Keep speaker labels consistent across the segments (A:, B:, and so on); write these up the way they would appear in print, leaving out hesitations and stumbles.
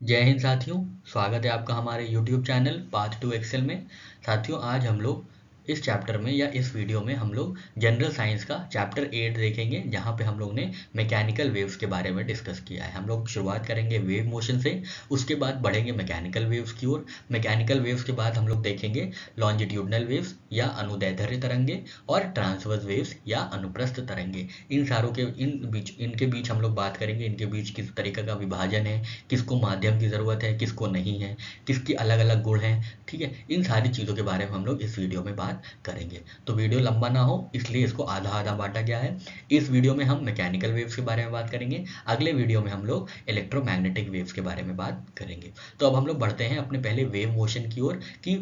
A: जय हिंद साथियों। स्वागत है आपका हमारे YouTube channel path to excel में। साथियों, आज हम लोग इस चैप्टर में या इस वीडियो में हम लोग जनरल साइंस का चैप्टर 8 देखेंगे, जहाँ पे हम लोग ने मैकेनिकल वेव्स के बारे में डिस्कस किया है। हम लोग शुरुआत करेंगे वेव मोशन से, उसके बाद बढ़ेंगे मैकेनिकल वेव्स की ओर। मैकेनिकल वेव्स के बाद हम लोग देखेंगे लॉन्जिट्यूडनल वेव्स या अनुदैर्ध्य तरंगे और ट्रांसवर्स वेव्स या अनुप्रस्थ तरंगे। इनके बीच हम लोग बात करेंगे, इनके बीच किस तरीके का विभाजन है, किसको माध्यम की ज़रूरत है, किसको नहीं है, किसकी अलग अलग गुण हैं। ठीक है, इन सारी चीज़ों के बारे में हम लोग इस वीडियो में बात करेंगे। तो वीडियो लंबा ना हो इसलिए इसको आधा आधा बांटा गया है। इस वीडियो में हम मैकेनिकल वेव्स के बारे में बात करेंगे, अगले वीडियो में हम लोग इलेक्ट्रोमैग्नेटिक वेव्स के बारे में बात करेंगे। तो अब हम लोग बढ़ते हैं अपने पहले वेव मोशन की ओर कि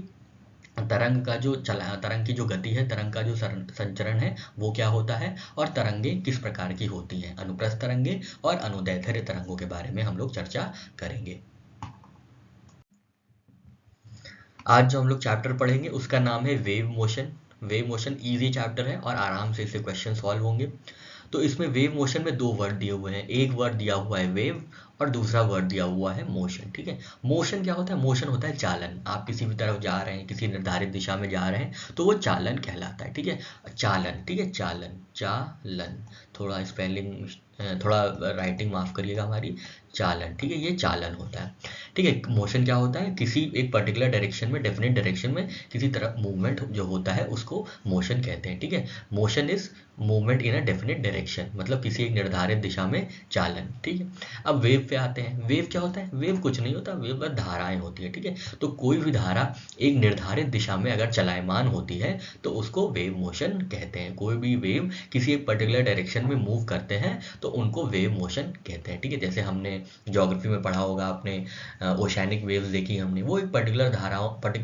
A: तरंग की जो गति है, तरंग का जो संचरण है वो क्या होता है और तरंगे किस प्रकार की होती हैं। अनुप्रस्थ तरंगे और अनुदैर्ध्य तरंगों के बारे में हम लोग चर्चा करेंगे। आज जो हम लोग चैप्टर पढ़ेंगे उसका नाम है wave motion. Wave motion easy chapter है और आराम से इससे क्वेश्चन सॉल्व होंगे। तो इसमें वेव मोशन में दो वर्ड दिए हुए हैं, एक वर्ड दिया हुआ है वेव और दूसरा वर्ड दिया हुआ है मोशन। ठीक है, मोशन क्या होता है? मोशन होता है चालन। आप किसी भी तरफ जा रहे हैं, किसी निर्धारित दिशा में जा रहे हैं तो वो चालन कहलाता है। ठीक है, चालन। ठीक है, चालन, चालन। थोड़ा स्पेलिंग, थोड़ा राइटिंग माफ करिएगा हमारी। चालन, ठीक है, ये चालन होता है। ठीक है, मोशन क्या होता है? किसी एक पर्टिकुलर डायरेक्शन में, डेफिनेट डायरेक्शन में किसी तरफ मूवमेंट जो होता है उसको मोशन कहते हैं। ठीक है, motion is movement in a definite direction, मतलब किसी एक निर्धारित दिशा में चालन। ठीक है, अब वेव पे आते हैं। वेव क्या होता है? वेव कुछ नहीं होता, वेव बस धाराएं होती है। ठीक है, तो कोई भी धारा एक निर्धारित दिशा में अगर चलायमान होती है तो उसको वेव मोशन कहते हैं। कोई भी वेव किसी एक पर्टिकुलर डायरेक्शन में मूव करते हैं तो उनको वेव मोशन कहते हैं। ठीक है, जैसे हमने ज्योग्राफी में पढ़ा होगा, आपने ओशैनिक वेव्स देखी हमने, वो एक पर्टिकुलर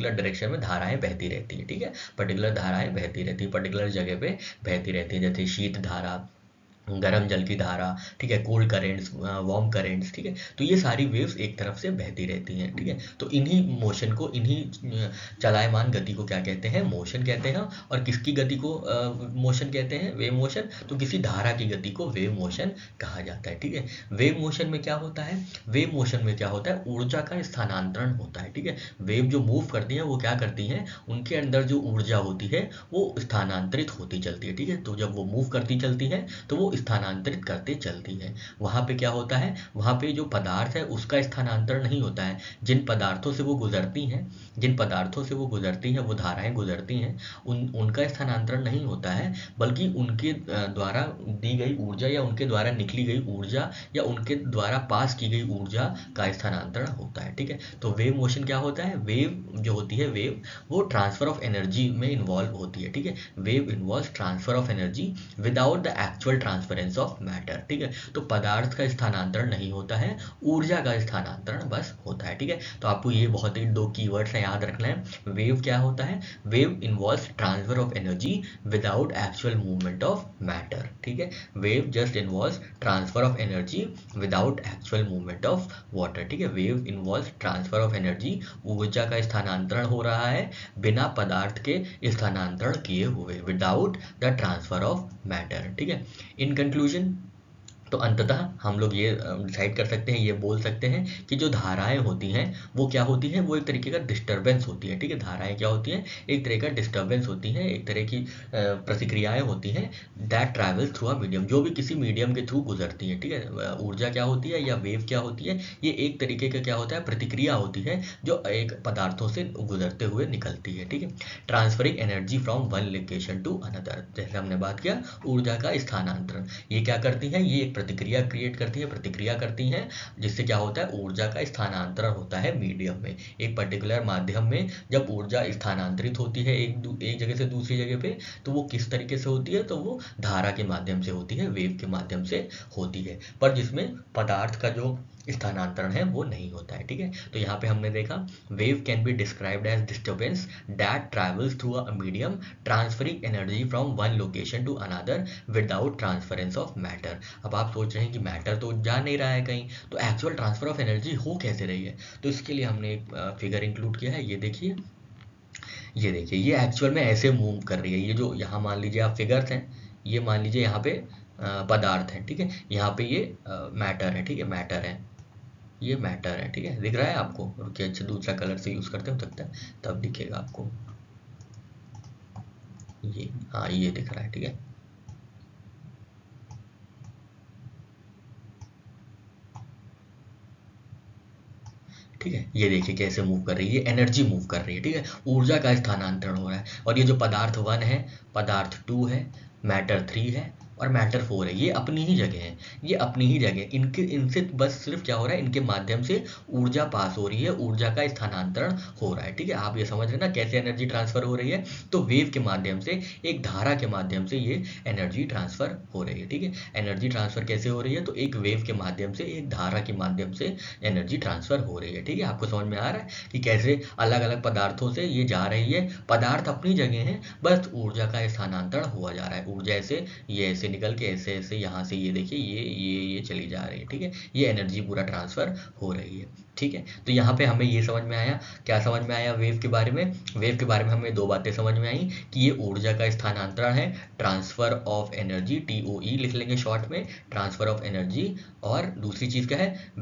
A: डायरेक्शन में धाराएं बहती रहती है। ठीक है, पर्टिकुलर धाराएं बहती रहती है, पर्टिकुलर जगह पे बहती रहती है, जैसे शीत धारा, गर्म जल की धारा। ठीक है, कोल्ड करेंट्स, वार्म करेंट्स। ठीक है, तो ये सारी वेव्स एक तरफ से बहती रहती हैं। ठीक है, तो इन्हीं मोशन को, इन्हीं चलायमान गति को क्या कहते हैं? मोशन कहते हैं। और किसकी गति को मोशन कहते हैं? Wave motion. तो किसी धारा की गति को वेव मोशन कहा जाता है। ठीक है, वेव मोशन में क्या होता है? वेव मोशन में क्या होता है? ऊर्जा का स्थानांतरण होता है। ठीक है, वेव जो मूव करती हैं वो क्या करती हैं? उनके अंदर जो ऊर्जा होती है वो स्थानांतरित होती चलती है। ठीक है, तो जब वो मूव करती चलती है तो वो स्थानांतरित करते चलती है। वहाँ पे क्या होता है? वहाँ पे जो पदार्थ है उसका स्थानांतरण नहीं होता है। जिन पदार्थों से वो गुजरती हैं, जिन पदार्थों से वो गुजरती हैं, वो धाराएं गुजरती हैं, उनका स्थानांतरण नहीं होता है, बल्कि उनके द्वारा दी गई ऊर्जा या उनके द्वारा निकली गई ऊर्जा या उनके द्वारा पास की गई ऊर्जा का स्थानांतरण होता है। ठीक है, तो वेव मोशन क्या होता है? वेव जो होती है, वेव वो ट्रांसफर ऑफ एनर्जी में इन्वॉल्व होती है। ठीक है, wave involve transfer of energy without the actual transference of matter. ठीक है, तो पदार्थ का स्थानांतरण नहीं होता है, ऊर्जा का स्थानांतरण बस होता है। ठीक है, तो आपको ये बहुत ही दो कीवर्ड्स हैं, याद रखना है। वेव क्या होता है? Wave involves transfer of energy without actual movement of matter. ठीक है, wave just involves transfer of energy without actual movement of water. ठीक है, wave involves transfer of energy, ऊर्जा का स्थानांतरण हो रहा है बिना पदार्थ के स्थानांतरण किए हुए, without the transfer of matter. ठीक है, इन कंक्लूजन, तो अंततः हम लोग ये डिसाइड कर सकते हैं, ये बोल सकते हैं कि जो धाराएं होती हैं वो क्या होती हैं? वो एक तरीके का डिस्टर्बेंस होती है। ठीक है, धाराएं क्या होती हैं? एक तरह का डिस्टर्बेंस होती हैं, एक तरह की प्रतिक्रियाएं होती हैं that travel through a medium, जो भी किसी मीडियम के थ्रू गुजरती है। ठीक है, ऊर्जा क्या होती है या वेव क्या होती है? ये एक तरीके का क्या होता है? प्रतिक्रिया होती है जो एक पदार्थों से गुजरते हुए निकलती है। ठीक है, transferring energy from one location to another, जैसे हमने बात किया ऊर्जा का स्थानांतरण, ये क्या करती है? ये प्रतिक्रिया क्रिएट करती है, प्रतिक्रिया करती हैं, जिससे क्या होता है? ऊर्जा का स्थानांतरण होता है मीडियम में, एक पर्टिकुलर माध्यम में। जब ऊर्जा स्थानांतरित होती है एक जगह से दूसरी जगह पे, तो वो किस तरीके से होती है? तो वो धारा के माध्यम से होती है, वेव के माध्यम से होती है, पर जिसमें पदार्थ का जो स्थानांतरण है वो नहीं होता है। ठीक है, तो यहाँ पे हमने देखा wave can be described as disturbance that travels through a medium transferring energy from one location to another without transference of matter. अब आप सोच रहे हैं कि मैटर तो जा नहीं रहा है कहीं, तो एक्चुअल ट्रांसफर ऑफ एनर्जी हो कैसे रही है? तो इसके लिए हमने एक फिगर इंक्लूड किया है, ये देखिए, ये देखिए, ये एक्चुअल में ऐसे मूव कर रही है। ये जो यहाँ मान लीजिए आप फिगर्स हैं, ये मान लीजिए यहाँ पे पदार्थ है। ठीक है, यहाँ पे ये मैटर है। ठीक है, मैटर है, ये मैटर है, ठीक है। दिख रहा है आपको? रुकिए, अच्छा दूसरा कलर से यूज़ करते हो सकता है तब दिखेगा आपको। ये, हाँ ये दिख रहा है, ठीक है। ठीक है, ये देखिए कैसे मूव कर रही है, ये एनर्जी मूव कर रही है, ठीक है। ऊर्जा का स्थानांतरण हो रहा है। और ये जो पदार्थ 1 है, पदार्थ 2 है, मैटर 3 है और मैटर 4 है, ये अपनी ही जगह है। ये अपनी ही जगह, इनके इनसे बस सिर्फ क्या हो रहा है, इनके माध्यम से ऊर्जा पास हो रही है, ऊर्जा का स्थानांतरण हो रहा है, ठीक है। आप ये समझ रहे हैं ना कैसे एनर्जी ट्रांसफर हो रही है? तो वेव के माध्यम से, एक धारा के माध्यम से ये एनर्जी ट्रांसफर हो रही है, ठीक है। एनर्जी ट्रांसफर कैसे हो रही है? तो एक वेव के माध्यम से, एक धारा के माध्यम से एनर्जी ट्रांसफर हो रही है, ठीक है। आपको समझ में आ रहा है कि कैसे अलग अलग पदार्थों से ये जा रही है। पदार्थ अपनी जगह है, बस ऊर्जा का स्थानांतरण हुआ जा रहा है। ऊर्जा ऐसे, ये ऐसे निकल के ऐसे ऐसे यहाँ से, ये देखिए ये चली जा रही है, ठीक है। ये एनर्जी पूरा ट्रांसफर हो रही है, ठीक है। तो यहाँ पे हमें ये समझ में आया, क्या समझ में आया वेव के बारे में? वेव के बारे में हमें दो बातें समझ में आई कि ये ऊर्जा का स्थानांतरण है, ट्रांसफर ऑफ एनर्जी, TOE लिख लेंगे शॉर्ट में, ट्रांसफर ऑफ एनर्जी। और दूसरी चीज़ क्या है?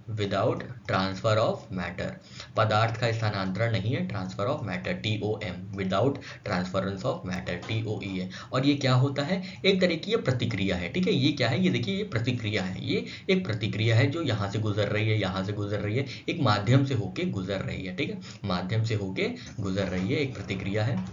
A: विदाउट ट्रांसफर ऑफ मैटर, पदार्थ का स्थानांतरण नहीं है, transfer of matter, TOM, without transference of matter, TOE है। और ये क्या होता है? एक तरह की ये प्रतिक्रिया है, ठीक है। ये क्या है? ये देखिए, ये प्रतिक्रिया है, ये एक प्रतिक्रिया है जो यहाँ से गुजर रही है, यहाँ से गुजर रही है, एक माध्यम से होके गुजर रही है, ठीक है। माध्यम से होके गुजर रही है, एक प्रतिक्रिया है।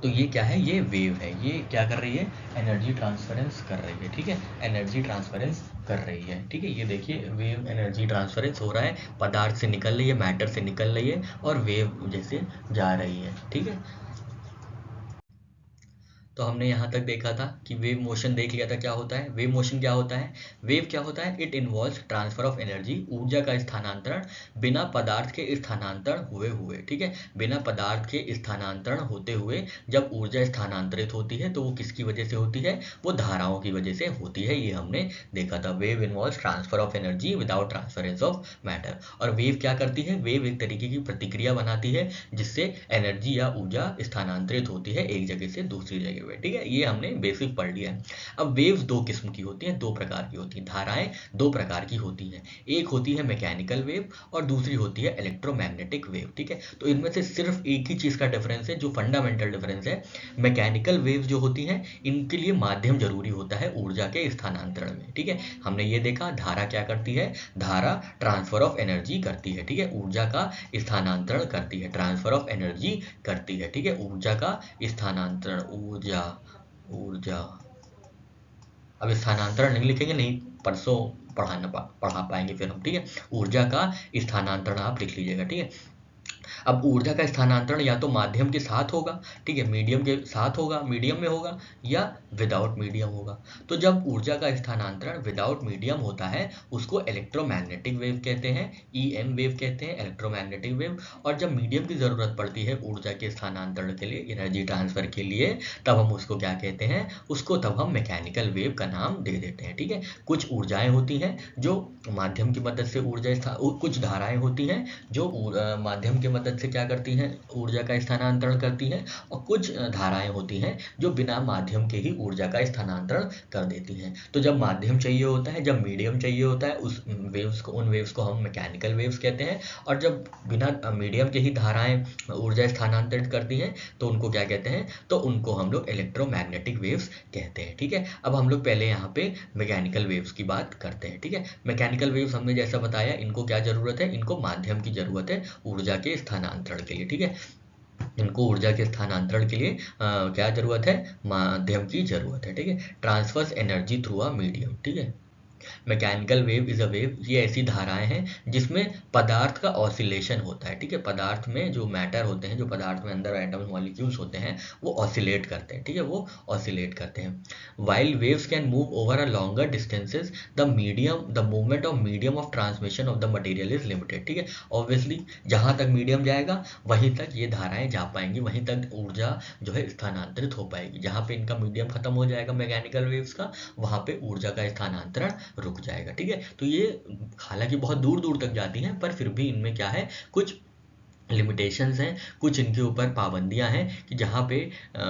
A: तो ये क्या है? ये वेव है। ये क्या कर रही है? एनर्जी ट्रांसफरेंस कर रही है, ठीक है। एनर्जी ट्रांसफरेंस कर रही है, ठीक है। ये देखिए वेव एनर्जी ट्रांसफरेंस हो रहा है, पदार्थ से निकल रही है, मैटर से निकल रही है और वेव जैसे जा रही है, ठीक है। तो हमने यहाँ तक देखा था कि वेव मोशन देख लिया था क्या होता है। वेव मोशन क्या होता है? वेव क्या होता है? It involves transfer of energy, ऊर्जा का स्थानांतरण बिना पदार्थ के स्थानांतरण हुए हुए, ठीक है। बिना पदार्थ के स्थानांतरण होते हुए जब ऊर्जा स्थानांतरित होती है तो वो किसकी वजह से होती है? वो धाराओं की वजह से होती है, ये हमने देखा था। Wave involves transfer of energy without transference of matter. और वेव क्या करती है? वेव एक तरीके की प्रतिक्रिया बनाती है जिससे एनर्जी या ऊर्जा स्थानांतरित होती है एक जगह से दूसरी जगह, ठीक है। ये हमने बेसिक पढ़ लिया है। अब वेव्स दो किस्म की होती हैं, दो प्रकार की होती हैं। धाराएं दो प्रकार की होती हैं, एक होती है मैकेनिकल वेव और दूसरी होती है इलेक्ट्रोमैग्नेटिक वेव, ठीक है। तो इनमें से सिर्फ एक ही चीज़ का डिफरेंस है, जो फंडामेंटल डिफरेंस है। मैकेनिकल वेव्स जो होती हैं इनके लिए माध्यम जरूरी होता है ऊर्जा के स्थानांतरण में, ठीक है। हमने ये देखा धारा क्या करती है? धारा ट्रांसफर ऑफ एनर्जी करती है, ठीक है। ऊर्जा का स्थानांतरण करती है, ट्रांसफर ऑफ एनर्जी करती है, ठीक है। ऊर्जा का स्थानांतरण, ऊर्जा ऊर्जा, अब स्थानांतरण नहीं लिखेंगे, नहीं परसों पढ़ा पाएंगे फिर हम, ठीक है। ऊर्जा का स्थानांतरण आप लिख लीजिएगा, ठीक है। अब ऊर्जा का स्थानांतरण या तो माध्यम के साथ होगा, ठीक है, मीडियम के साथ होगा, मीडियम में होगा, या विदाउट मीडियम होगा। तो जब ऊर्जा का स्थानांतरण विदाउट मीडियम होता है उसको इलेक्ट्रोमैग्नेटिक वेव कहते हैं, EM वेव कहते हैं, इलेक्ट्रोमैग्नेटिक वेव। और जब मीडियम की ज़रूरत पड़ती है ऊर्जा के स्थानांतरण के लिए, एनर्जी ट्रांसफर के लिए, तब हम उसको क्या कहते हैं? उसको तब हम मैकेनिकल वेव का नाम दे देते हैं, ठीक है। कुछ ऊर्जाएं होती हैं जो माध्यम की मदद से कुछ धाराएं होती हैं जो माध्यम की मदद से क्या करती हैं? ऊर्जा का स्थानांतरण करती हैं। और कुछ धाराएं होती हैं जो बिना माध्यम के ही ऊर्जा का स्थानांतरण कर देती हैं। तो जब माध्यम चाहिए होता है, जब मीडियम चाहिए होता है, उन वेव्स को हम मैकेनिकल वेव्स कहते हैं। और जब बिना मीडियम के ही धाराएं ऊर्जा स्थानांतरित करती हैं तो उनको क्या कहते हैं? तो उनको हम लोग इलेक्ट्रोमैग्नेटिक वेव्स कहते हैं, ठीक है। अब हम लोग पहले यहाँ पे मैकेनिकल वेव्स की बात करते हैं, ठीक है। मैकेनिकल वेव्स हमने जैसा बताया, इनको क्या जरूरत है? इनको माध्यम की जरूरत है ऊर्जा के स्थानांतरण के लिए, ठीक है। इनको ऊर्जा के स्थानांतरण के लिए क्या जरूरत है? माध्यम की जरूरत है, ठीक है। Transfers energy through a medium, ठीक है। Mechanical wave is a wave, ये ऐसी धाराएं हैं जिसमें पदार्थ का ऑसिलेशन होता है, ठीक है। पदार्थ में जो मैटर होते हैं, जो पदार्थ में अंदर एटम्स मॉलिक्यूल्स होते हैं, वो ऑसिलेट करते हैं, ठीक है, वो ऑसिलेट करते हैं। While waves can move over a longer distances, the movement of medium of transmission of the material is limited, ठीक है। ऑब्वियसली जहां तक मीडियम जाएगा वहीं तक ये धाराएं जा पाएंगी, वहीं तक ऊर्जा जो है स्थानांतरित हो पाएगी। जहां पे इनका मीडियम खत्म हो जाएगा मैकेनिकल वेव्स का, वहां पे ऊर्जा का स्थानांतरण रुक जाएगा, ठीक है। तो ये हालांकि बहुत दूर दूर तक जाती हैं, पर फिर भी इनमें क्या है? कुछ लिमिटेशंस हैं, कुछ इनके ऊपर पाबंदियां हैं कि जहाँ पे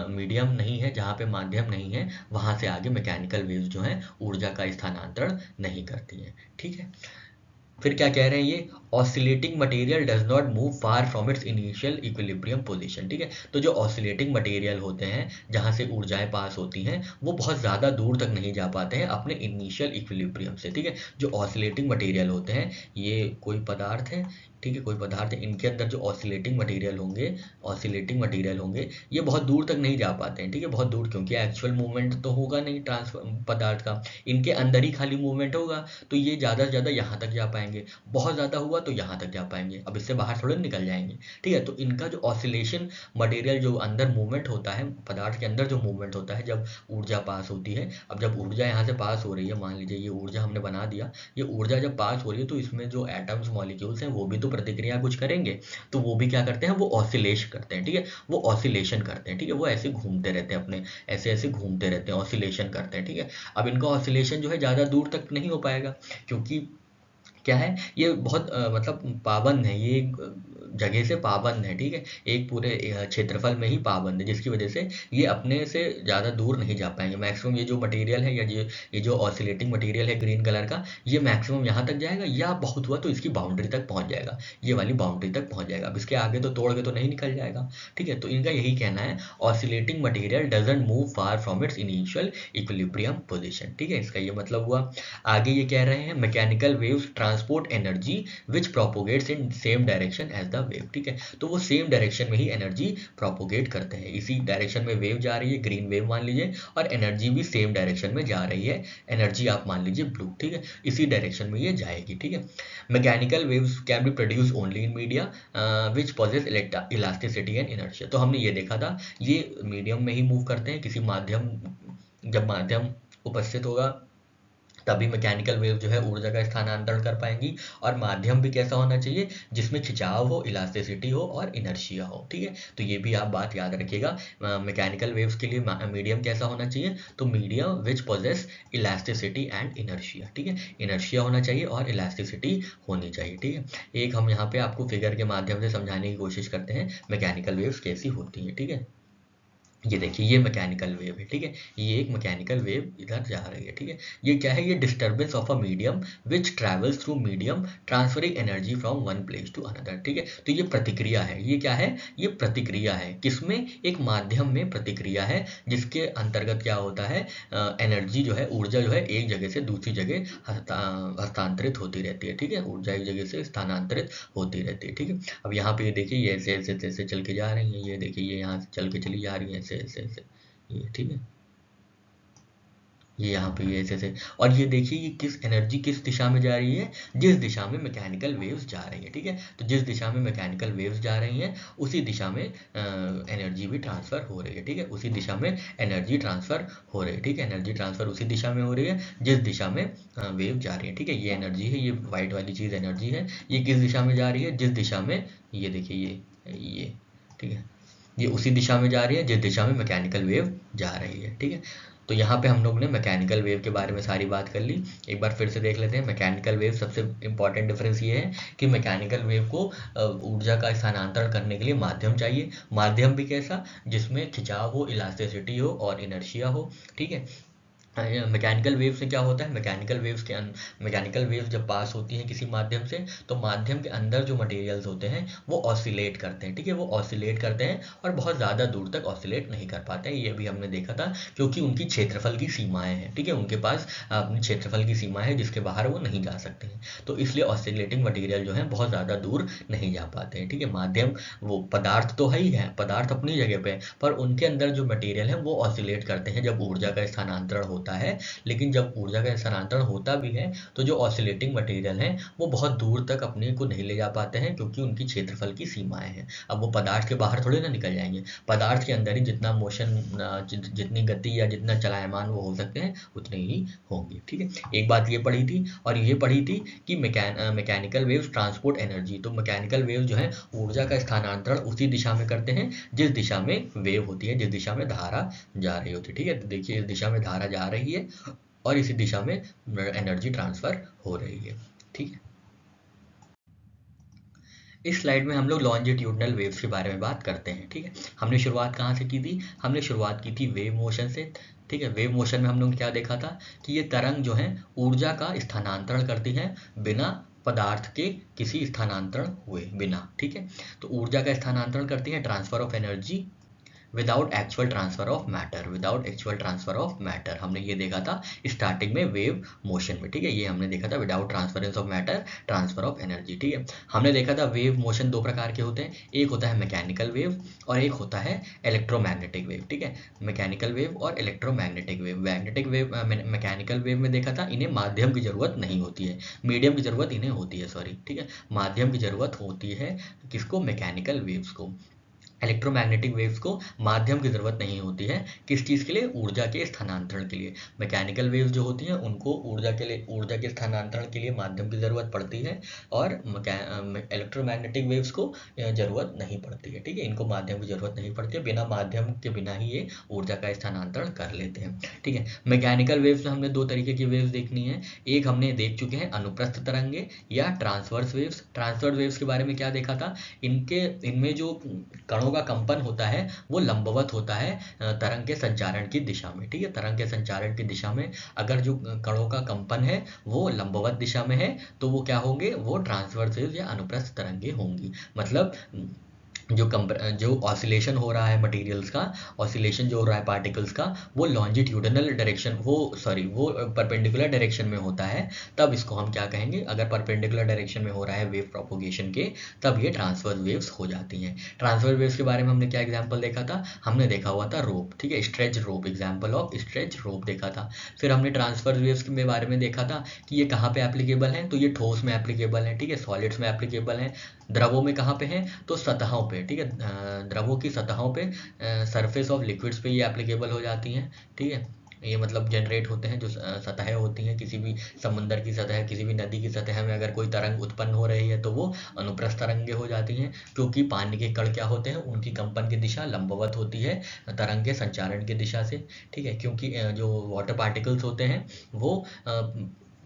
A: मीडियम नहीं है, जहाँ पे माध्यम नहीं है, वहाँ से आगे मैकेनिकल वेव्स जो हैं ऊर्जा का स्थानांतरण नहीं करती हैं, ठीक है। फिर क्या कह रहे हैं ये, oscillating material does not move far from its initial equilibrium position. ठीक है, तो जो ऑसिलेटिंग मटेरियल होते हैं जहाँ से ऊर्जाएं पास होती हैं वो बहुत ज़्यादा दूर तक नहीं जा पाते हैं अपने इनिशियल इक्विलिब्रियम से। ठीक है, जो ऑसिलेटिंग मटेरियल होते हैं ये कोई पदार्थ है, ठीक है, कोई पदार्थ है, इनके अंदर जो ऑसिलेटिंग मटेरियल होंगे ये बहुत दूर तक नहीं जा पाते हैं। ठीक है, बहुत दूर, क्योंकि एक्चुअल मूवमेंट तो होगा नहीं ट्रांसफर पदार्थ का, इनके अंदर ही खाली मूवमेंट होगा, तो ये ज़्यादा से ज़्यादा यहाँ तक जा पाएंगे, बहुत ज़्यादा हुआ तो यहाँ तक जा पाएंगे, अब इससे बाहर थोड़े निकल जाएंगे। ठीक है, तो इनका जो ऑसिलेशन मटेरियल जो अंदर मूवमेंट होता है, पदार्थ के अंदर जो मूवमेंट होता है जब ऊर्जा पास होती है, अब जब ऊर्जा यहाँ से पास हो रही है, मान लीजिए ये ऊर्जा हमने बना दिया, ये ऊर्जा जब पास हो रही है तो इसमें जो एटम्स मॉलिक्यूल्स हैं वो भी तो प्रतिक्रिया कुछ करेंगे, तो वो भी क्या करते हैं, वो ऑसिलेशन करते हैं। ठीक है, वो ऑसिलेशन करते हैं, ठीक है, वो ऐसे घूमते रहते हैं, अपने ऐसे ऐसे घूमते रहते हैं, ऑसिलेशन करते हैं। ठीक है, अब इनका ऑसिलेशन जो है ज़्यादा दूर तक नहीं हो पाएगा, क्योंकि क्या है, ये बहुत मतलब पाबंद है, ये एक जगह से पाबंद है। ठीक है, एक पूरे क्षेत्रफल में ही पाबंद है, जिसकी वजह से ये अपने से ज़्यादा दूर नहीं जा पाएंगे। मैक्सिमम ये जो मटेरियल है या ये जो ऑसिलेटिंग मटेरियल है ग्रीन कलर का, ये मैक्सिमम यहाँ तक जाएगा, या बहुत हुआ तो इसकी बाउंड्री तक पहुँच जाएगा, ये वाली बाउंड्री तक पहुँच जाएगा, अब इसके आगे तो तोड़ के तो नहीं निकल जाएगा। ठीक है, तो इनका यही कहना है, oscillating material doesn't move far from its initial equilibrium position. ठीक है, इसका ये मतलब हुआ। आगे ये कह रहे हैं, mechanical waves transport energy which propagates in same direction as the wave. ठीक है, तो वो सेम डायरेक्शन में ही एनर्जी प्रोपोगेट करते हैं, इसी डायरेक्शन में वेव जा रही है, ग्रीन वेव मान लीजिए, और एनर्जी भी सेम डायरेक्शन में जा रही है, एनर्जी आप मान लीजिए ब्लू। ठीक है, इसी डायरेक्शन में ये जाएगी। ठीक है, mechanical waves can be produce only in media which possess elasticity and inertia. तो हमने ये देखा था, ये मीडियम में ही मूव करते हैं, किसी माध्यम, जब माध्यम उपस्थित होगा तभी मैकेनिकल वेव जो है ऊर्जा का स्थानांतरण कर पाएंगी, और माध्यम भी कैसा होना चाहिए, जिसमें खिंचाव हो, इलास्टिसिटी हो और इनर्शिया हो। ठीक है, तो ये भी आप बात याद रखिएगा, मैकेनिकल वेव्स के लिए मीडियम कैसा होना चाहिए, तो medium which possess elasticity and inertia. ठीक है, इनर्शिया होना चाहिए और इलास्टिसिटी होनी चाहिए। ठीक है, एक हम यहाँ पे आपको फिगर के माध्यम से समझाने की कोशिश करते हैं मैकेनिकल वेव्स कैसी होती हैं। ठीक है, ये देखिए, ये मैकेनिकल वेव है। ठीक है, ये एक मैकेनिकल वेव इधर जा रही है। ठीक है, ये क्या है, ये disturbance of a medium which travels through medium transferring energy from one place to another. ठीक है, तो ये प्रतिक्रिया है, ये क्या है, ये प्रतिक्रिया है, किसमें, एक माध्यम में प्रतिक्रिया है, जिसके अंतर्गत क्या होता है, एनर्जी जो है, ऊर्जा जो है, एक जगह से दूसरी जगह हस्तांतरित होती रहती है। ठीक है, ऊर्जा एक जगह से स्थानांतरित होती रहती है। ठीक है, अब यहाँ पे ये देखिए, ये ऐसे ऐसे ऐसे चल के जा रही है, ये देखिए ये यहाँ से चल के चली जा रही है, ऐसे ऐसे ऐसे, ये ठीक है, ये यहाँ पे ये ऐसे ऐसे, और ये देखिए ये किस एनर्जी किस दिशा में जा रही है, जिस दिशा में मैकेनिकल वेव्स जा रही है। ठीक है, तो जिस दिशा में मैकेनिकल वेव्स जा रही हैं उसी दिशा में एनर्जी भी ट्रांसफर हो रही है। ठीक है, उसी दिशा में एनर्जी ट्रांसफर हो रही है। ठीक है, एनर्जी ट्रांसफर उसी दिशा में हो रही है जिस दिशा में वेव जा रही है। ठीक है, ये एनर्जी है, ये वाइट वाली चीज़ एनर्जी है, ये किस दिशा में जा रही है, जिस दिशा में, ये देखिए ये ठीक है, ये उसी दिशा में जा रही है जिस दिशा में मैकेनिकल वेव जा रही है। ठीक है, तो यहाँ पे हम लोग ने मैकेनिकल वेव के बारे में सारी बात कर ली, एक बार फिर से देख लेते हैं। मैकेनिकल वेव, सबसे इंपॉर्टेंट डिफरेंस ये है कि मैकेनिकल वेव को ऊर्जा का स्थानांतरण करने के लिए माध्यम चाहिए, माध्यम भी कैसा, जिसमें खिंचाव हो, इलास्टिसिटी हो और इनर्शिया हो। ठीक है, मैकेनिकल वेव से क्या होता है, मैकेनिकल वेव्स जब पास होती हैं किसी माध्यम से, तो माध्यम के अंदर जो मटेरियल्स होते हैं वो ऑसिलेट करते हैं। ठीक है, वो ऑसिलेट करते हैं और बहुत ज़्यादा दूर तक ऑसिलेट नहीं कर पाते हैं, ये भी हमने देखा था, क्योंकि उनकी क्षेत्रफल की सीमाएं हैं। ठीक है, उनके पास अपनी क्षेत्रफल की सीमा है जिसके बाहर वो नहीं जा सकते हैं, तो इसलिए ऑसिलेटिंग मटेरियल जो है बहुत ज़्यादा दूर नहीं जा पाते हैं। ठीक है, माध्यम वो पदार्थ तो है ही है, पदार्थ अपनी जगह पे, पर उनके अंदर जो मटेरियल है वो ऑसिलेट करते हैं जब ऊर्जा का स्थानांतरण होता है। लेकिन जब ऊर्जा का स्थानांतरण होता भी है तो जो ऑसिलेटिंग मटेरियल हैं वो बहुत दूर तक अपने को नहीं ले जा पाते हैं, क्योंकि उनकी क्षेत्रफल की सीमाएं हैं। अब वो पदार्थ के बाहर थोड़े ना निकल जाएंगे, पदार्थ के अंदर ही जितना मोशन, जितनी गति या जितना चलायमान वो हो सकते हैं उतने ही होंगे। ठीक है, एक बात ये पढ़ी थी, और ये पढ़ी थी कि मैकेनिकल वेव्स ट्रांसपोर्ट एनर्जी, तो मैकेनिकल वेव जो है ऊर्जा का स्थानांतरण उसी दिशा में करते हैं जिस दिशा में वेव होती है, जिस दिशा में धारा जा रही होती है। ठीक है, तो देखिए इस दिशा में धारा जा रही है और इसी दिशा में एनर्जी ट्रांसफर हो रही है। ठीक है, इस स्लाइड में हम लोग लॉन्जिट्यूडनल वेव्स के बारे में बात करते हैं। ठीक है, हमने शुरुआत कहाँ से की थी, हमने शुरुआत की थी वेव मोशन से। ठीक है, वेव मोशन में हम लोग क्या देखा था कि ये तरंग जो है ऊर्जा का स्थानांतरण करती हैं बिना पदार्थ के किसी स्थानांतरण हुए बिना, ठीक है। तो ऊर्जा का स्थानांतरण करती है transfer of energy without actual transfer of matter, without actual transfer of matter. हमने ये देखा था स्टार्टिंग में वेव मोशन में, ठीक है। ये हमने देखा था without transference of matter, transfer of energy, ठीक है। हमने देखा था वेव मोशन दो प्रकार के होते हैं, एक होता है मैकेनिकल वेव और एक होता है इलेक्ट्रोमैग्नेटिक वेव, ठीक है। मैकेनिकल वेव और electromagnetic wave. Magnetic wave mechanical wave में देखा था इन्हें माध्यम की जरूरत नहीं होती है, मीडियम की जरूरत इन्हें होती है, सॉरी, ठीक है। माध्यम की जरूरत होती है किसको? मैकेनिकल वेव्स को। इलेक्ट्रोमैग्नेटिक वेव्स को माध्यम की ज़रूरत नहीं होती है, किस चीज़ के लिए? ऊर्जा के स्थानांतरण के लिए। मैकेनिकल वेव्स जो होती हैं उनको ऊर्जा के स्थानांतरण के लिए माध्यम की ज़रूरत पड़ती है, और इलेक्ट्रोमैग्नेटिक वेव्स को ज़रूरत नहीं पड़ती है, ठीक है। इनको माध्यम की ज़रूरत नहीं पड़ती है, बिना माध्यम के बिना ही ये ऊर्जा का स्थानांतरण कर लेते हैं, ठीक है। मैकेनिकल वेव्स में हमने दो तरीके की वेव्स देखनी है। एक हमने देख चुके हैं अनुप्रस्थ तरंगे या ट्रांसवर्स वेव्स। ट्रांसवर्स वेव्स के बारे में क्या देखा था? इनमें जो कणों का कंपन होता है वो लंबवत होता है तरंग के संचारण की दिशा में, ठीक है। तरंग के संचारण की दिशा में अगर जो कणों का कंपन है वो लंबवत दिशा में है तो वो क्या होंगे? वो ट्रांसवर्स वेव्स या अनुप्रस्थ तरंगे होंगी। मतलब जो ऑसिलेशन हो रहा है मटेरियल्स का, ऑसिलेशन जो हो रहा है पार्टिकल्स का, वो लॉन्जिट्यूडिनल डायरेक्शन, वो परपेंडिकुलर डायरेक्शन में होता है, तब इसको हम क्या कहेंगे? अगर परपेंडिकुलर डायरेक्शन में हो रहा है वेव प्रोपोगेशन के, तब ये ट्रांसवर्स वेव्स हो जाती हैं। ट्रांसवर्स वेव्स के बारे में हमने क्या एग्जाम्पल देखा था? हमने देखा हुआ था रोप, ठीक है, stretch rope, example of stretch rope देखा था। फिर हमने ट्रांसवर्स वेव्स के बारे में देखा था कि ये कहाँ पे एप्लीकेबल है, तो ये ठोस में एप्लीकेबल है, ठीक है, सॉलिड्स में एप्लीकेबल है। द्रवों में कहाँ पे है? तो सतहों पे, ठीक है, द्रवों की सतहों पे, सरफेस ऑफ लिक्विड्स पे ये एप्लीकेबल हो जाती हैं, ठीक है। ये मतलब जनरेट होते हैं जो सतहें होती हैं, किसी भी समुद्र की सतह, किसी भी नदी की सतह में अगर कोई तरंग उत्पन्न हो रही है तो वो अनुप्रस्थ तरंगे हो जाती हैं, क्योंकि पानी के कण क्या होते हैं? उनकी कंपन की दिशा लंबवत होती है तरंग के संचारण की दिशा से, ठीक है। क्योंकि जो वाटर पार्टिकल्स होते हैं वो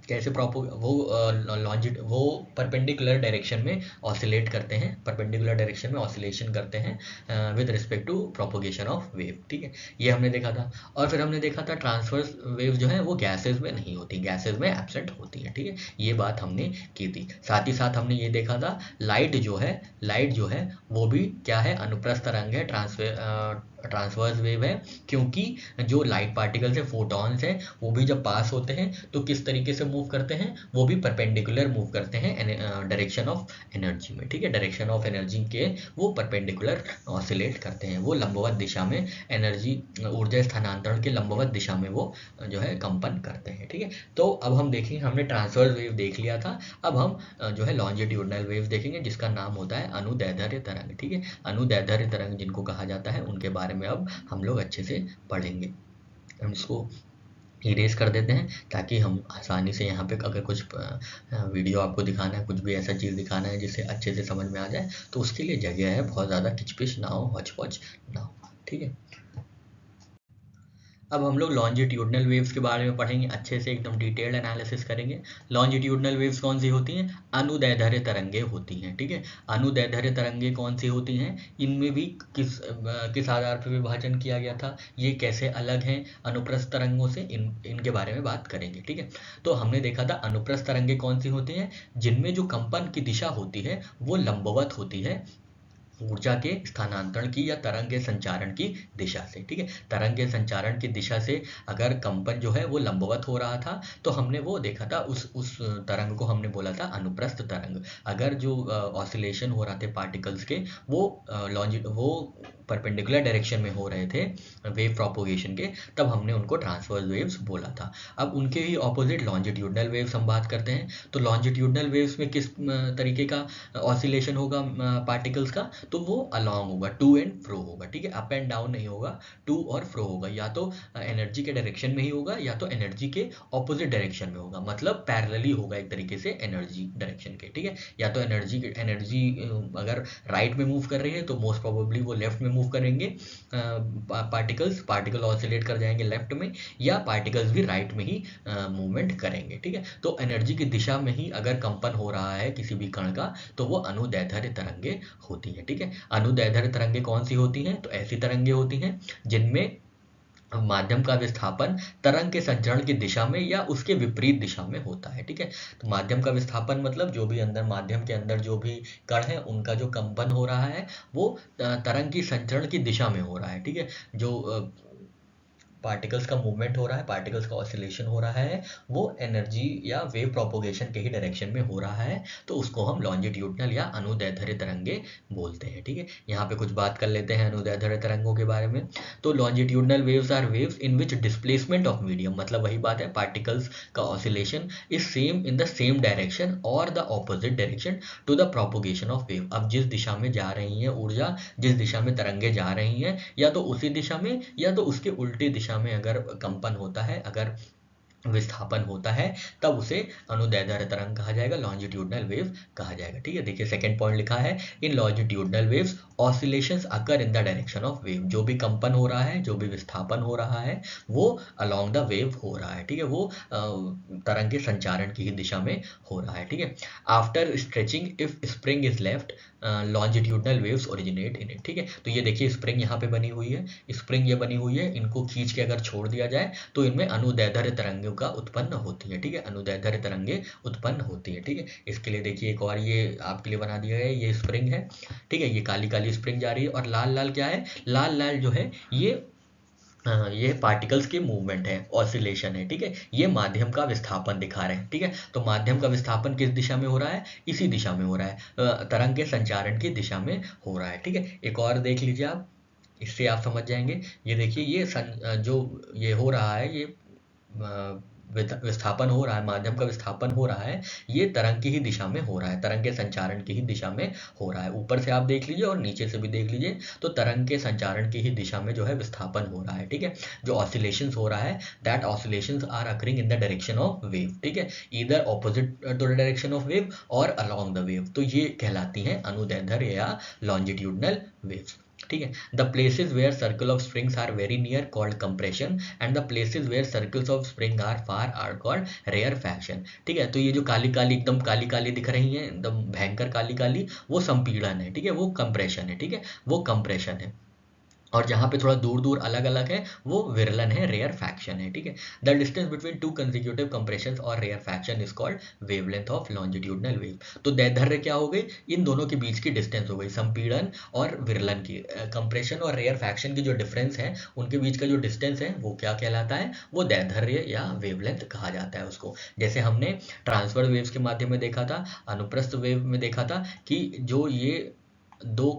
A: कैसे वो परपेंडिकुलर डायरेक्शन में ऑसिलेट करते हैं, परपेंडिकुलर डायरेक्शन में ऑसिलेशन करते हैं with respect to propagation of wave, ठीक है। ये हमने देखा था। और फिर हमने देखा था ट्रांसवर्स वेव जो है वो गैसेज में नहीं होती, गैसेज में एब्सेंट होती है, ठीक है। ये बात हमने की थी। साथ ही साथ हमने ये देखा था लाइट जो है वो भी क्या है? अनुप्रस्थ तरंग है, ट्रांसवर्स वेव है, क्योंकि जो लाइट पार्टिकल्स है, फोटॉन्स हैं, वो भी जब पास होते हैं तो किस तरीके से मूव करते हैं? वो भी परपेंडिकुलर मूव करते हैं डायरेक्शन ऑफ एनर्जी में, ठीक है। डायरेक्शन ऑफ एनर्जी के वो परपेंडिकुलर ऑसिलेट करते हैं, वो लंबवत दिशा में एनर्जी, ऊर्जा स्थानांतरण के लंबवत दिशा में वो जो है कंपन करते हैं, ठीक है। तो अब हम देखेंगे, हमने ट्रांसवर्स वेव देख लिया था, अब हम जो है लॉन्जिट्यूडनल वेव देखेंगे जिसका नाम होता है अनुदैर्ध्य तरंग, ठीक है। अनुदैर्ध्य तरंग जिनको कहा जाता है उनके बारे में अब हम लोग अच्छे से पढ़ेंगे। हम इसको इरेज कर देते हैं ताकि हम आसानी से यहाँ पे अगर कुछ वीडियो आपको दिखाना है, कुछ भी ऐसा चीज़ दिखाना है जिससे अच्छे से समझ में आ जाए, तो उसके लिए जगह है, बहुत ज़्यादा किचपिच ना हो, हौच पौच ना हो, ठीक है। अब हम लोग लॉन्जिट्यूडनल वेव्स के बारे में पढ़ेंगे, अच्छे से एकदम डिटेल्ड एनालिसिस करेंगे। लॉन्जिट्यूडनल वेव्स कौन सी होती हैं? अनुदैर्ध्य तरंगे होती हैं, ठीक है। अनुदैर्ध्य तरंगे कौन सी होती हैं? इनमें भी किस आधार पर विभाजन किया गया था, ये कैसे अलग हैं अनुप्रस्थ तरंगों से, इनके बारे में बात करेंगे, ठीक है। तो हमने देखा था अनुप्रस्थ तरंगे कौन सी होती हैं? जिनमें जो कंपन की दिशा होती है वो लंबवत होती है ऊर्जा के स्थानांतरण की या तरंग के संचारण की दिशा से, ठीक है। तरंग के संचारण की दिशा से अगर कंपन जो है वो लंबवत हो रहा था तो हमने वो देखा था, उस तरंग को हमने बोला था अनुप्रस्थ तरंग। अगर जो ऑसिलेशन हो रहा थे पार्टिकल्स के वो परपेंडिकुलर डायरेक्शन में हो रहे थे वेव प्रोपोगेशन के, तब हमने उनको ट्रांसवर्स वेव्स बोला था। अब उनके ही ऑपोजिट लॉन्जिट्यूडनल वेव्स हम बात करते हैं। तो लॉन्जिट्यूडनल वेव्स में किस तरीके का ऑसिलेशन होगा पार्टिकल्स का? तो वो अलोंग होगा, टू एंड फ्रो होगा, ठीक है। अप एंड डाउन नहीं होगा, टू और फ्रो होगा, या तो एनर्जी के डायरेक्शन में ही होगा या तो एनर्जी के ऑपोजिट डायरेक्शन में होगा, मतलब पैरेलली होगा एक तरीके से एनर्जी डायरेक्शन के, ठीक है। या तो एनर्जी अगर राइट में मूव कर रही है तो मोस्ट प्रोबेबली वो लेफ्ट में मूव करेंगे पार्टिकल ऑसिलेट कर जाएंगे लेफ्ट में, या पार्टिकल्स भी राइट में ही मूवमेंट करेंगे, ठीक है। तो एनर्जी की दिशा में ही अगर कंपन हो रहा है किसी भी कण का तो वो अनुदैर्ध्य तरंगे होती है, ठीक है। अनुदैर्ध्य तरंगे कौन सी होती हैं? तो ऐसी तरंगे होती हैं जिनमें माध्यम का विस्थापन तरंग के संचरण की दिशा में या उसके विपरीत दिशा में होता है, ठीक है। तो माध्यम का विस्थापन मतलब जो भी अंदर माध्यम के अंदर जो भी कण है उनका जो कंपन हो रहा है वो तरंग की संचरण की दिशा में हो रहा है, ठीक है। जो पार्टिकल्स का मूवमेंट हो रहा है, पार्टिकल्स का ऑसिलेशन हो रहा है, वो एनर्जी या वेव प्रोपोगेशन के ही डायरेक्शन में हो रहा है, तो उसको हम लॉन्जिट्यूडनल या अनुदैर्ध्य तरंगे बोलते हैं, ठीक है। यहाँ पे कुछ बात कर लेते हैं अनुदैर्ध्य तरंगों के बारे में। तो longitudinal waves are waves in which displacement of medium, मतलब वही बात है, पार्टिकल्स का oscillation is same in the same direction और the opposite direction to the propagation of wave. अब जिस दिशा में जा रही है ऊर्जा, जिस दिशा में तरंगे जा रही हैं, या तो उसी दिशा में या तो उसके उल्टी दिशा में अगर कंपन होता है, अगर विस्थापन होता है, तब उसे अनुदैर्ध्य तरंग कहा जाएगा, लॉन्जिट्यूडनल वेव कहा जाएगा, ठीक है। देखिए सेकंड पॉइंट लिखा है, in longitudinal waves oscillations occur in the direction of wave. जो भी कंपन हो रहा है, जो भी विस्थापन हो रहा है, वो अलोंग द वेव हो रहा है, ठीक है। वो तरंग के संचारण की ही दिशा में हो रहा है, ठीक है। After stretching if spring is left longitudinal waves originate in it, ठीक है। तो ये देखिए स्प्रिंग यहाँ पे बनी हुई है, स्प्रिंग ये बनी हुई है, इनको खींच के अगर छोड़ दिया जाए तो इनमें अनुदैर्ध्य तरंगों का उत्पन्न होती है, ठीक है। अनुदैर्ध्य तरंगे उत्पन्न होती है, ठीक है। इसके लिए देखिए एक और ये आपके लिए बना दिया गया है, ये स्प्रिंग है, ठीक है। ये काली काली स्प्रिंग जा रही है और लाल लाल क्या है, लाल लाल जो है ये पार्टिकल्स के मूवमेंट है, ऑसिलेशन है, ठीक है। ये माध्यम का विस्थापन दिखा रहे हैं, ठीक है। तो माध्यम का विस्थापन किस दिशा में हो रहा है, इसी दिशा में हो रहा है, तरंग के संचारण की दिशा में हो रहा है, ठीक है। एक और देख लीजिए आप, इससे आप समझ जाएंगे। ये देखिए जो ये हो रहा है, ये विस्थापन हो रहा है, माध्यम का विस्थापन हो रहा है, ये तरंग की ही दिशा में हो रहा है, तरंग के संचारण की ही दिशा में हो रहा है। ऊपर से आप देख लीजिए और नीचे से भी देख लीजिए, तो तरंग के संचारण की ही दिशा में जो है विस्थापन हो रहा है, ठीक है। जो ऑसिलेशंस हो रहा है, that oscillations are occurring in the direction of wave, ठीक है, either opposite to the direction of wave और अलोंग द वेव। तो ये कहलाती हैं अनुदैर्ध्य या लॉन्जिट्यूडनल वेव्स, ठीक है। The places where circle of springs are very near called compression and the places where circles of spring are far are called rarefaction, ठीक है। तो ये जो काली काली एकदम काली काली दिख रही हैं, एकदम भयंकर काली काली, वो संपीड़न है, ठीक है, वो कंप्रेशन है, ठीक है, वो कंप्रेशन है। और जहाँ पे थोड़ा दूर दूर अलग अलग है वो विरलन है, रेयर फैक्शन है, ठीक है। The distance between two consecutive compressions और rarefaction is called wavelength of longitudinal wave. तो दैर्ध्य क्या हो गई, इन दोनों के बीच की डिस्टेंस हो गई, संपीड़न और विरलन की। कंप्रेशन और रेयर फैक्शन की जो डिफरेंस है, उनके बीच का जो डिस्टेंस है वो क्या कहलाता है, वो दैर्ध्य या वेवलेंथ कहा जाता है उसको। जैसे हमने ट्रांसवर्स वेव्स के माध्यम में देखा था, अनुप्रस्थ वेव में देखा था कि जो ये दो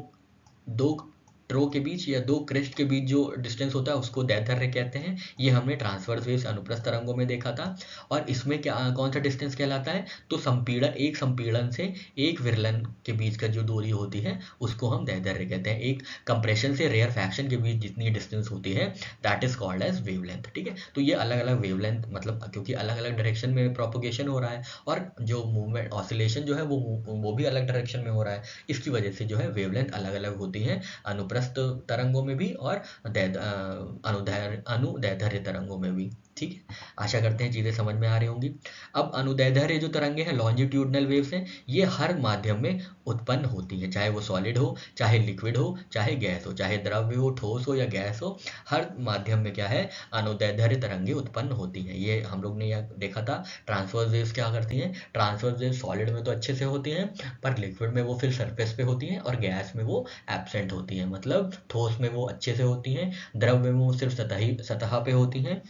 A: दो ट्रो के बीच या दो क्रेस्ट के बीच जो डिस्टेंस होता है उसको दैर्ध्य कहते हैं। ये हमने ट्रांसवर्स वेव्स अनुप्रस्थ तरंगों में देखा था। और इसमें क्या कौन सा डिस्टेंस कहलाता है, तो संपीड़न, एक संपीड़न से एक विरलन के बीच का जो दूरी होती है उसको हम दैर्ध्य कहते हैं। एक कंप्रेशन से रेयर फैक्शन के बीच जितनी डिस्टेंस होती है that is called as wavelength, ठीक है। तो ये अलग अलग वेवलेंथ, मतलब क्योंकि अलग अलग डायरेक्शन में प्रोपोगेशन हो रहा है और जो मूवमेंट ऑसिलेशन जो है वो भी अलग डायरेक्शन में हो रहा है, इसकी वजह से जो है वेवलेंथ अलग अलग होती है, अनुप्रस्थ तरंगों में भी और अनुदैर्ध्य तरंगों में भी, ठीक है। आशा करते हैं चीजें समझ में आ रही होंगी। अब अनुदैर्ध्य जो तरंगे हैं, लॉन्जिट्यूडनल वेव्स हैं, ये हर माध्यम में उत्पन्न होती हैं, चाहे वो सॉलिड हो, चाहे लिक्विड हो, चाहे गैस हो, चाहे द्रव्य हो, ठोस हो या गैस हो, हर माध्यम में क्या है, अनुदैर्ध्य तरंगे उत्पन्न होती हैं। ये हम लोग ने यह देखा था। ट्रांसवर्स वेव्स क्या करती हैं, ट्रांसवर्स वेव्स सॉलिड में तो अच्छे से होती हैं, पर लिक्विड में वो फिर सरफेस पे होती हैं और गैस में वो एब्सेंट होती हैं, मतलब ठोस में वो अच्छे से होती हैं, द्रव्य में वो सिर्फ सतह पे होती हैं,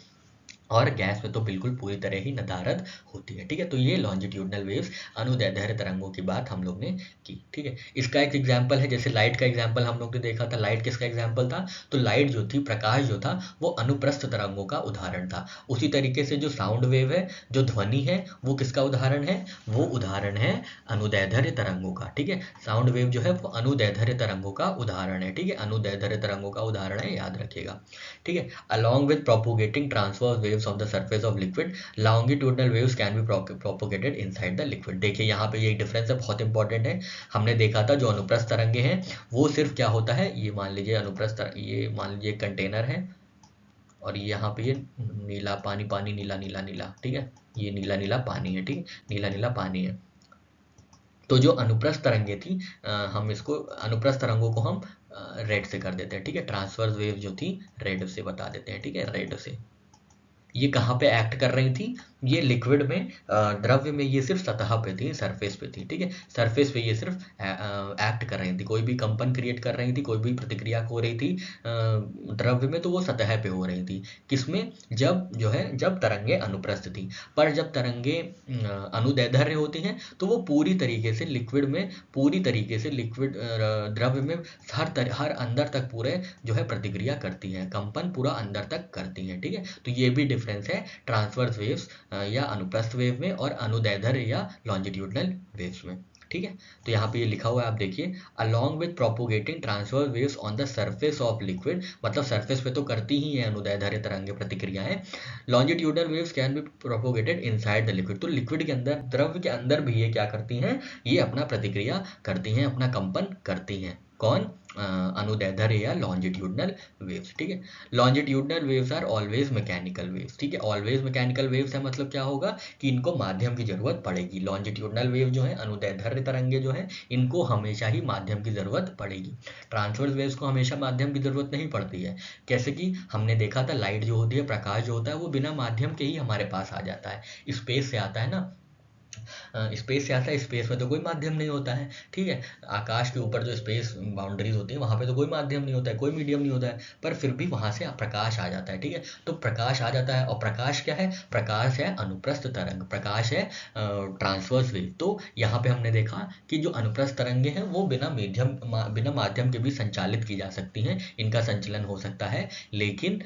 A: और गैस में तो बिल्कुल पूरी तरह ही नदारद होती है, ठीक है। तो ये लॉन्जिट्यूडनल वेव्स अनुदैर्ध्य तरंगों की बात हम लोग ने की, ठीक है। इसका एक एग्जांपल है, जैसे लाइट का एग्जांपल हम लोग ने देखा था। लाइट किसका एग्जांपल था, तो लाइट जो थी, प्रकाश जो था, वो अनुप्रस्थ तरंगों का उदाहरण था। उसी तरीके से जो साउंड वेव है, जो ध्वनि है, वो किसका उदाहरण है, वो उदाहरण है अनुदैर्ध्य तरंगों का, ठीक है। साउंड वेव जो है वो अनुदैर्ध्य तरंगों का उदाहरण है, ठीक है, अनुदैर्ध्य तरंगों का उदाहरण है, याद रखिएगा, ठीक है। Along with propagating transverse waves on the surface of liquid, longitudinal waves can be propagated inside the liquid। देखिए यहाँ पे ये डिफरेंस है, बहुत इंपॉर्टेंट है। हमने देखा था जो अनुप्रस्थ तरंगे हैं वो सिर्फ क्या होता है, ये मान लीजिए ये मान लीजिए कंटेनर है और यहाँ पे ये नीला पानी पानी नीला नीला नीला, ठीक है, ये नीला नीला पानी है, ठीक है, नीला नीला पानी है। तो जो अनुप्रस्थ तरंगे थी, हम इसको अनुप्रस्थ तरंगों को हम रेड से कर देते हैं, ठीक है। ट्रांसवर्स वेव जो थी रेड से बता देते हैं, ठीक है, रेड से। ये कहाँ पे एक्ट कर रही थी? ये लिक्विड में, द्रव्य में ये सिर्फ सतह पे थी, सरफेस पे थी, ठीक है। सरफेस पे ये सिर्फ एक्ट कर रही थी, कोई भी कंपन क्रिएट कर रही थी, कोई भी प्रतिक्रिया हो रही थी द्रव्य में, तो वो सतह पे हो रही थी। किसमें? जब जो है, जब तरंगे अनुप्रस्थ थी। पर जब तरंगे अनुदैर्ध्य होती हैं तो वो पूरी तरीके से लिक्विड में, पूरी तरीके से लिक्विड द्रव्य में हर अंदर तक पूरे जो है प्रतिक्रिया करती है, कंपन पूरा अंदर तक करती है, ठीक है। तो ये भी डिफरेंस है ट्रांसवर्स वेव्स या अनुप्रस्थ वेव में और अनुदैर्ध्य या लॉन्जिट्यूडनल वेव्स में, ठीक है। तो यहाँ पे ये लिखा हुआ है, आप देखिए, along with propagating transverse waves on the surface of liquid, मतलब सरफेस पे तो करती ही है अनुदैर्ध्य तरंगे प्रतिक्रियाएं। Longitudinal waves can B propagated inside the liquid, तो लिक्विड के अंदर, द्रव्य के अंदर भी ये क्या करती हैं? ये अपना प्रतिक्रिया करती हैं, अपना कंपन करती हैं। कौन? अनुदैर्ध्य या लॉन्जिट्यूडनल वेव्स, ठीक है। Longitudinal waves are always mechanical waves, ठीक है। ऑलवेज मैकेनिकल वेव्स है, मतलब क्या होगा कि इनको माध्यम की जरूरत पड़ेगी। लॉन्जिट्यूडनल वेव जो है, अनुदैर्ध्य तरंगे जो है, इनको हमेशा ही माध्यम की जरूरत पड़ेगी। ट्रांसवर्स वेव्स को हमेशा माध्यम की जरूरत नहीं पड़ती है। कैसे कि हमने देखा था, लाइट जो होती है, प्रकाश जो होता है, वो बिना माध्यम के ही हमारे पास आ जाता है, स्पेस से आता है ना, स्पेस से आता है। स्पेस में तो कोई माध्यम नहीं होता है, ठीक है। आकाश के ऊपर जो स्पेस बाउंड्रीज होती है, वहाँ पे तो कोई माध्यम नहीं होता है, कोई मीडियम नहीं होता है, पर फिर भी वहाँ से प्रकाश आ जाता है, ठीक है। तो प्रकाश आ जाता है, और प्रकाश क्या है? प्रकाश है अनुप्रस्थ तरंग, प्रकाश है ट्रांसवर्स वेव। तो यहाँ पे हमने देखा कि जो अनुप्रस्थ तरंगे हैं वो बिना माध्यम के भी संचालित की जा सकती हैं, इनका संचलन हो सकता है। लेकिन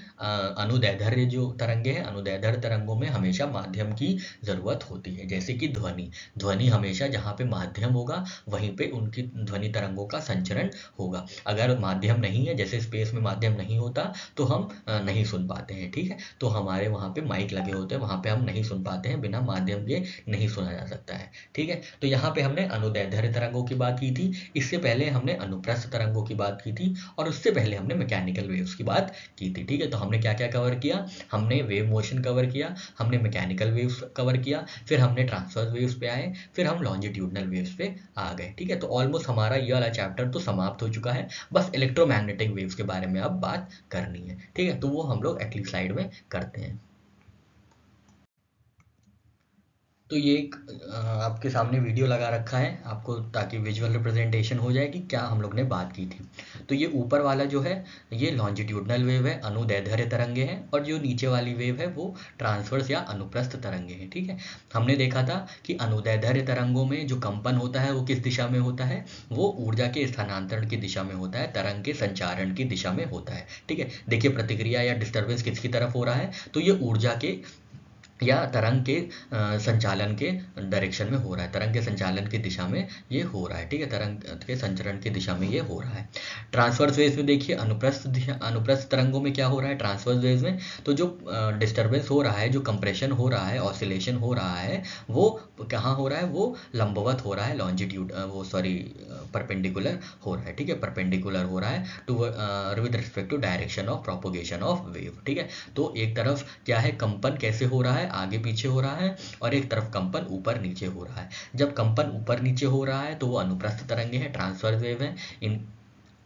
A: अनुदैर्ध्य जो तरंगे हैं, अनुदैर्ध्य तरंगों में हमेशा माध्यम की जरूरत होती है। जैसे कि ध्वनि हमेशा जहाँ पे माध्यम होगा वहीं पे उनकी ध्वनि तरंगों का संचरण होगा। अगर माध्यम नहीं है, जैसे स्पेस में माध्यम नहीं होता, तो हम नहीं सुन पाते हैं, ठीक है। तो हमारे वहाँ पे माइक लगे होते हैं, वहाँ पे हम नहीं सुन पाते हैं, बिना माध्यम के नहीं सुना जा सकता है, ठीक है। तो यहाँ पे हमने अनुदैर्ध्य तरंगों की बात की थी, इससे पहले हमने अनुप्रस्थ तरंगों की बात की थी, और उससे पहले हमने मैकेनिकल वेव्स की बात की थी, ठीक है। तो हमने क्या क्या कवर किया? हमने वेव मोशन कवर किया, हमने मैकेनिकल वेव्स कवर किया, फिर हमने ट्रांसवर्स वेव्स पे आए, फिर हम लॉन्जिट्यूडनल वेव्स पे आ गए, ठीक है। तो ऑलमोस्ट हमारा ये वाला चैप्टर तो समाप्त हो चुका है, बस इलेक्ट्रोमैग्नेटिक वेव्स के बारे में अब बात करनी है, ठीक है। तो वो हम लोग अगली स्लाइड में करते हैं। तो ये एक आपके सामने वीडियो लगा रखा है आपको, ताकि विजुअल रिप्रेजेंटेशन हो जाए कि क्या हम लोग ने बात की थी। तो ये ऊपर वाला जो है, ये लॉन्जिट्यूडनल वेव है, अनुदैर्ध्य तरंगे हैं, और जो नीचे वाली वेव है वो ट्रांसवर्स या अनुप्रस्थ तरंगे हैं, ठीक है। हमने देखा था कि अनुदैर्ध्य तरंगों में जो कंपन होता है वो किस दिशा में होता है? वो ऊर्जा के स्थानांतरण की दिशा में होता है, तरंग के संचारण की दिशा में होता है, ठीक है। देखिए, प्रतिक्रिया या डिस्टर्बेंस किसकी तरफ हो रहा है? तो ये ऊर्जा के या तरंग के संचालन के डायरेक्शन में हो रहा है, तरंग के संचालन की दिशा में ये हो रहा है, ठीक है। तरंग के संचरण की दिशा में ये हो रहा है। ट्रांसवर्स वेव्स में देखिए, अनुप्रस्थ तरंगों में क्या हो रहा है? ट्रांसवर्स वेव्स में तो जो डिस्टर्बेंस हो रहा है, जो कंप्रेशन हो रहा है, ऑसिलेशन हो रहा है, वो कहाँ हो रहा है? वो लंबवत हो रहा है, लॉन्जिट्यूड परपेंडिकुलर हो रहा है, ठीक है। परपेंडिकुलर हो रहा है to with respect to direction of propagation of wave, ठीक है। तो एक तरफ क्या है, कंपन कैसे हो रहा है? आगे पीछे हो रहा है, और एक तरफ कंपन ऊपर नीचे हो रहा है। जब कंपन ऊपर नीचे हो रहा है तो वो अनुप्रस्थ तरंगे हैं, ट्रांसवर्स वेव है। इन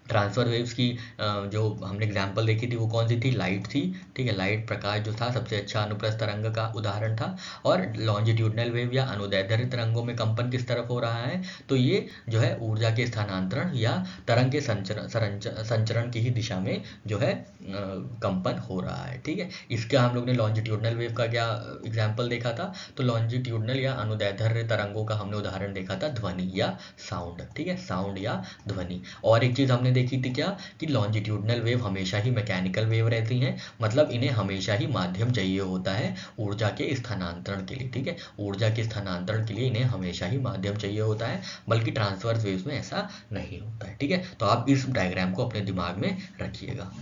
A: ट्रांसफर वेव्स की जो हमने एग्जांपल देखी थी वो कौन सी थी? लाइट थी, ठीक है। लाइट, प्रकाश जो था, सबसे अच्छा अनुप्रस्थ तरंग का उदाहरण था। और लॉन्जिट्यूडनल वेव या अनुदैर्ध्य तरंगों में कंपन किस तरफ हो रहा है? तो ये जो है ऊर्जा के स्थानांतरण या तरंग के संचरण की ही दिशा में जो है कंपन हो रहा है, ठीक है। इसका हम लोग ने लॉन्जिट्यूडनल वेव का क्या एग्जाम्पल देखा था? तो लॉन्जिट्यूडनल या अनुदैर्ध्य तरंगों का हमने उदाहरण देखा था ध्वनि या साउंड, ठीक है, साउंड या ध्वनि। और एक चीज़ हमने देखी थी क्या, कि लॉन्जिट्यूडनल वेव हमेशा ही मैकेनिकल वेव रहती हैं, मतलब इन्हें हमेशा ही माध्यम चाहिए होता है ऊर्जा के स्थानांतरण के लिए, ठीक है। ऊर्जा के स्थानांतरण के लिए इन्हें हमेशा ही माध्यम चाहिए होता है, बल्कि ट्रांसवर्स वेव्स में ऐसा नहीं होता है, ठीक है। तो आप इस डायग्राम को अपने दिमाग में रखिएगा।